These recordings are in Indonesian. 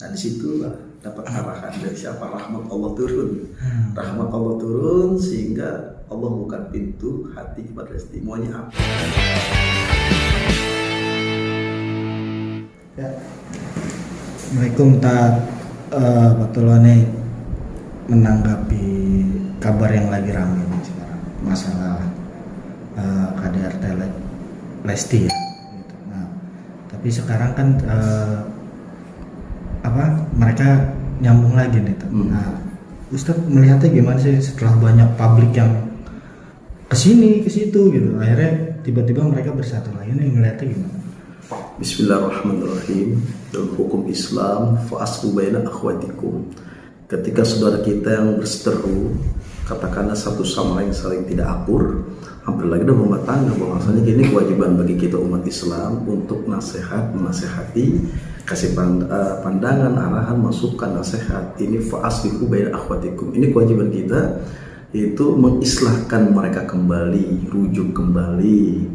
Nah di situ dapat arahan dari siapa, rahmat Allah turun. Rahmat Allah turun sehingga Allah buka pintu hati kepada Lesti. Maunya apa? Ya. Assalamualaikum Patulone menanggapi kabar yang lagi ramai sekarang masalah KDRT Lesti ya. Gitu. Nah, tapi sekarang kan mereka nyambung lagi nih. Nah, Ustadz melihatnya gimana sih setelah banyak publik yang kesini ke situ gitu, akhirnya tiba-tiba mereka bersatu lagi nih, melihatnya gimana? Bismillahirrahmanirrahim. Dalam hukum Islam, fa'aslu baina akhwatikum. Ketika saudara kita yang berseteru, katakanlah satu sama lain saling tidak akur, hampir lagi dalam rumah tangga, bahwasanya ini kewajiban bagi kita umat Islam untuk menasehati, kasih pandangan, arahan, masukan, nasihat. Ini fa'aslihu baina akhwatikum. Ini kewajiban kita, yaitu mengislahkan mereka kembali, rujuk kembali.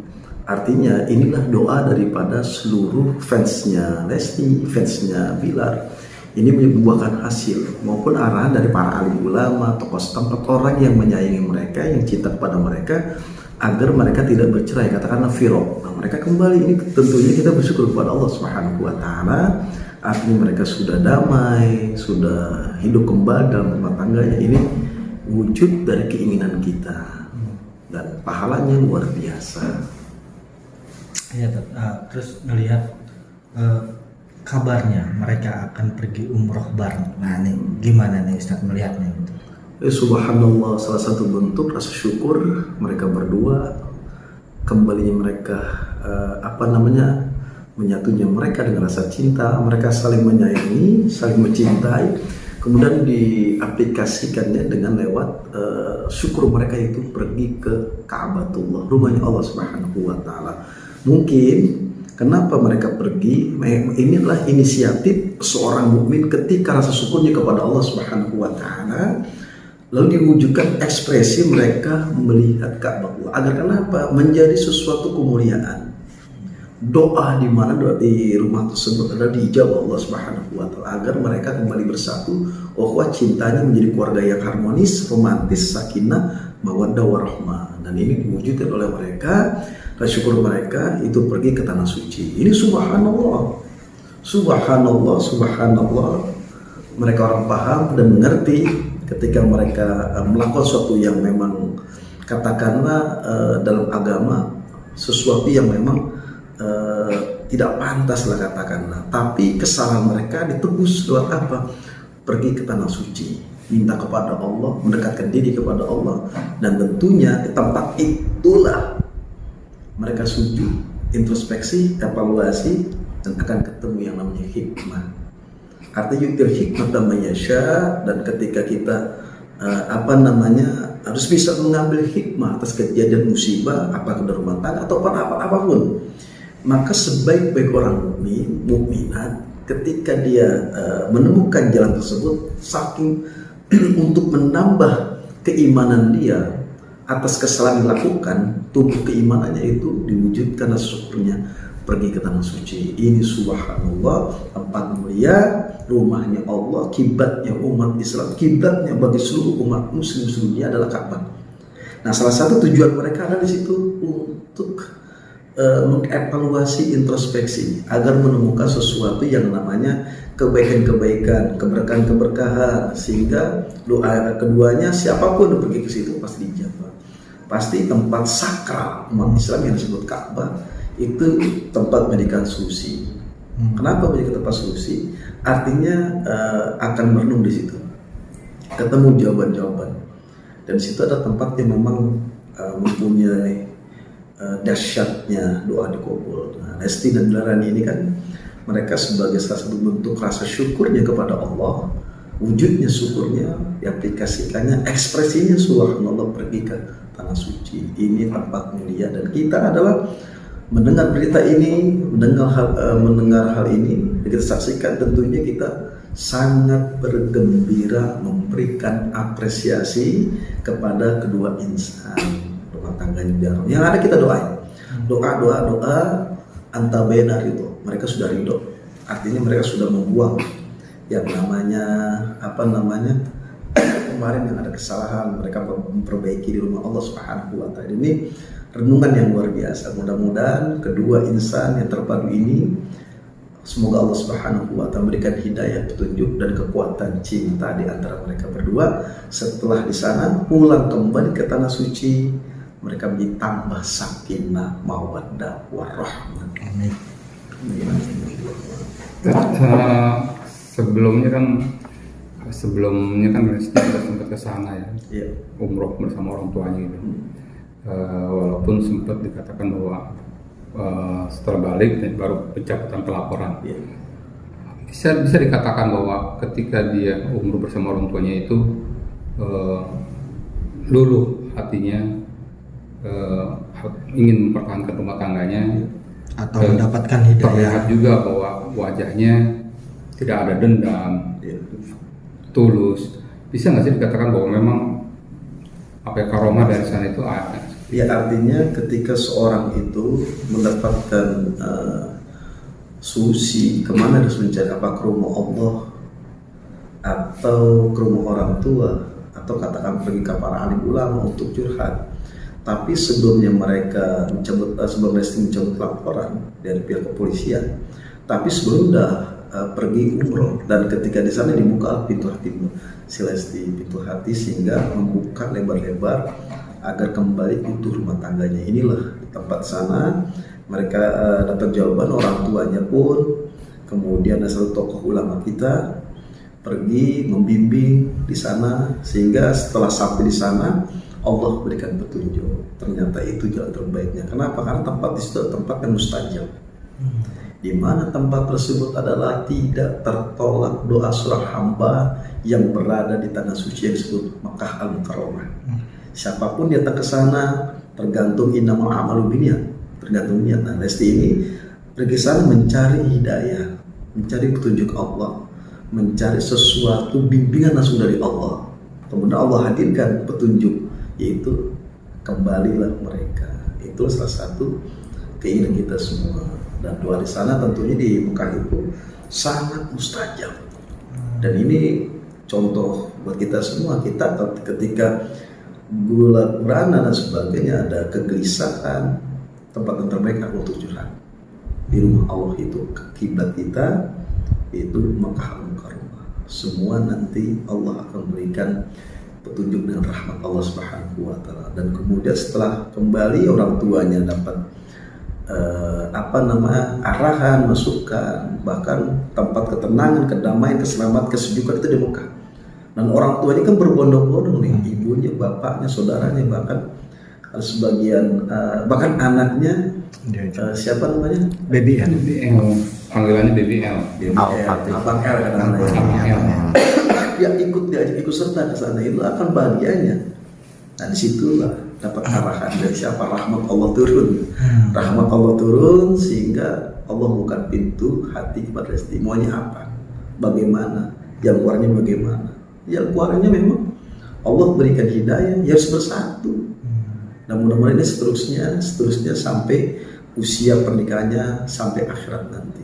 Artinya inilah doa daripada seluruh fansnya Lesti, fansnya Bilar. Ini membuahkan hasil, maupun arahan dari para alim ulama, tokoh setempat, orang yang menyayangi mereka, yang cinta kepada mereka, agar mereka tidak bercerai, katakanlah firaq. Nah, mereka kembali. Ini tentunya kita bersyukur kepada Allah Subhanahu wa taala. Artinya mereka sudah damai, sudah hidup kembali dalam rumah tangganya. Ini wujud dari keinginan kita, dan pahalanya luar biasa. Ya, terus melihat kabarnya mereka akan pergi umroh bareng. Nah, ini gimana nih Ustadz melihatnya gitu? Subhanallah, salah satu bentuk rasa syukur mereka berdua, kembalinya mereka menyatunya mereka dengan rasa cinta, mereka saling menyayangi, saling mencintai, kemudian diaplikasikannya dengan lewat syukur mereka itu pergi ke Ka'batullah, rumahnya Allah Subhanahu wa taala. Mungkin kenapa mereka pergi, inilah inisiatif seorang mukmin ketika rasa syukurnya kepada Allah Subhanahu wa taala, lalu diwujudkan ekspresi mereka melihat Ka'bah. Agar kenapa? Menjadi sesuatu kemuliaan. Doa di mana di rumah tersebut adalah dijawab Allah Subhanahu wa taala, agar mereka kembali bersatu, cintanya menjadi keluarga yang harmonis, romantis, sakinah, mawaddah warahmah. Dan ini diwujudkan oleh mereka. Syukur mereka itu pergi ke tanah suci. Ini subhanallah, subhanallah, subhanallah. Mereka orang paham dan mengerti ketika mereka melakukan sesuatu yang memang katakanlah dalam agama sesuatu yang memang tidak pantas lah katakanlah. Tapi kesalahan mereka ditebus lewat apa? Pergi ke tanah suci, minta kepada Allah, mendekatkan diri kepada Allah, dan tentunya di tempat itulah mereka sujud, introspeksi, evaluasi, dan akan ketemu yang namanya hikmah. Artinya yu'til hikmah namanya syah, dan ketika kita harus bisa mengambil hikmah atas kejadian musibah, apakah dari rumah tangga atau apapun. Maka sebaik-baik orang mukminat ketika dia menemukan jalan tersebut, saking untuk menambah keimanan dia atas kesalahan dilakukan, tubuh keimanannya itu diwujudkan syukurnya pergi ke tanah suci. Ini subhanallah, tempat mulia, rumahnya Allah, kiblatnya umat Islam, kiblatnya bagi seluruh umat muslim seluruhnya adalah Ka'bah. Nah, salah satu tujuan mereka ada di situ untuk mengevaluasi, introspeksi, agar menemukan sesuatu yang namanya kebaikan-kebaikan, keberkahan-keberkahan, sehingga doa keduanya siapapun yang pergi ke situ pasti dijawab. Pasti tempat sakral umat Islam yang disebut Ka'bah itu tempat pendidikan suci. Kenapa menjadi tempat suci? Artinya akan merenung di situ, ketemu jawaban-jawaban, dan di situ ada tempat yang memang mempunyai dahsyatnya doa dikabul. Nah, Lesti dan Bilar ini kan mereka sebagai salah satu bentuk rasa syukurnya kepada Allah, wujudnya syukurnya diaplikasikannya, ekspresinya subhanallah pergi ke tanah suci. Ini tempat mulia, dan kita adalah mendengar berita ini, mendengar hal ini, kita saksikan, tentunya kita sangat bergembira memberikan apresiasi kepada kedua insan rumah tangganya. Yang ada kita doain, doa antabena ridho. Mereka sudah ridho, artinya mereka sudah membuang yang namanya kemarin yang ada kesalahan mereka memperbaiki di rumah Allah Subhanahu wa taala. Ini renungan yang luar biasa. Mudah-mudahan kedua insan yang terpadu ini semoga Allah Subhanahu wa taala memberikan hidayah, petunjuk dan kekuatan cinta di antara mereka berdua. Setelah di sana pulang kembali ke tanah suci, mereka ditambah sakinah, mawaddah, warahmah. Amin. Sebelumnya kan kita sempat ke sana ya, yeah. Umroh bersama orang tuanya gitu. Walaupun sempat dikatakan bahwa setelah balik baru pencabutan pelaporan. Yeah. Bisa dikatakan bahwa ketika dia umroh bersama orang tuanya itu luluh hatinya, ingin mempertahankan rumah tangganya, atau mendapatkan hidayah. Terlihat juga bahwa wajahnya tidak ada dendam, tulus. Bisa nggak sih dikatakan bahwa memang karomah dari sana itu ada? Ya, artinya ketika seorang itu mendapatkan solusi kemana harus mencari, apa ke rumah Allah atau ke rumah orang tua, atau katakan pergi ke para alim ulama untuk curhat. Tapi sebelumnya mereka mencabut laporan dari pihak kepolisian, tapi sebelum pergi umroh, dan ketika di sana dibuka pintu hati Celesti, pintu hati, sehingga membuka lebar-lebar agar kembali utuh rumah tangganya. Inilah di tempat sana mereka dapat jawaban, orang tuanya pun, kemudian ada satu tokoh ulama kita pergi membimbing di sana, sehingga setelah sampai di sana Allah berikan petunjuk. Ternyata itu jalan terbaiknya. Kenapa? Karena tempat itu tempat yang mustajab. Di mana tempat tersebut adalah tidak tertolak doa seorang hamba yang berada di tanah suci yang disebut Makkah Al-Mukarramah. Siapapun datang ke sana, tergantung innamal a'malu binniyat, tergantung niat. Nah, Lesti ini pergi sana mencari hidayah, mencari petunjuk Allah, mencari sesuatu bimbingan langsung dari Allah. Kemudian Allah hadirkan petunjuk, yaitu kembalilah mereka. Itu salah satu keinginan kita semua. Dan doa di sana tentunya di Mekah itu sangat mustajab. Dan ini contoh buat kita semua. Kita ketika gulana dan sebagainya, ada kegelisahan, tempat yang terbaik untuk curhat di rumah Allah itu. Kiblat kita itu Makkah Al-Mukarramah. Semua nanti Allah akan memberikan petunjuk dengan rahmat Allah Subhanahu wa taala. Dan kemudian setelah kembali, orang tuanya dapat arahan, masukan, bahkan tempat ketenangan, kedamaian, keselamatan, kesejukan itu di Mekah. Dan orang tuanya kan berbondong-bondong nih, ibunya, bapaknya, saudaranya, bahkan sebagian bahkan anaknya, siapa namanya? BBL, panggilannya BBL. Abang L kadang-kadang. Ya ikut serta ke sana, itu akan bahagianya. Nah, disitulah dapat arahan dari siapa? Rahmat Allah turun. Rahmat Allah turun sehingga Allah buka pintu hati kepada Lesti. Maunya apa? Bagaimana? Yang keluarnya bagaimana? Yang keluarnya memang Allah berikan hidayah, ya harus bersatu. Dan mudah-mudahan ini seterusnya sampai usia pernikahannya sampai akhirat nanti.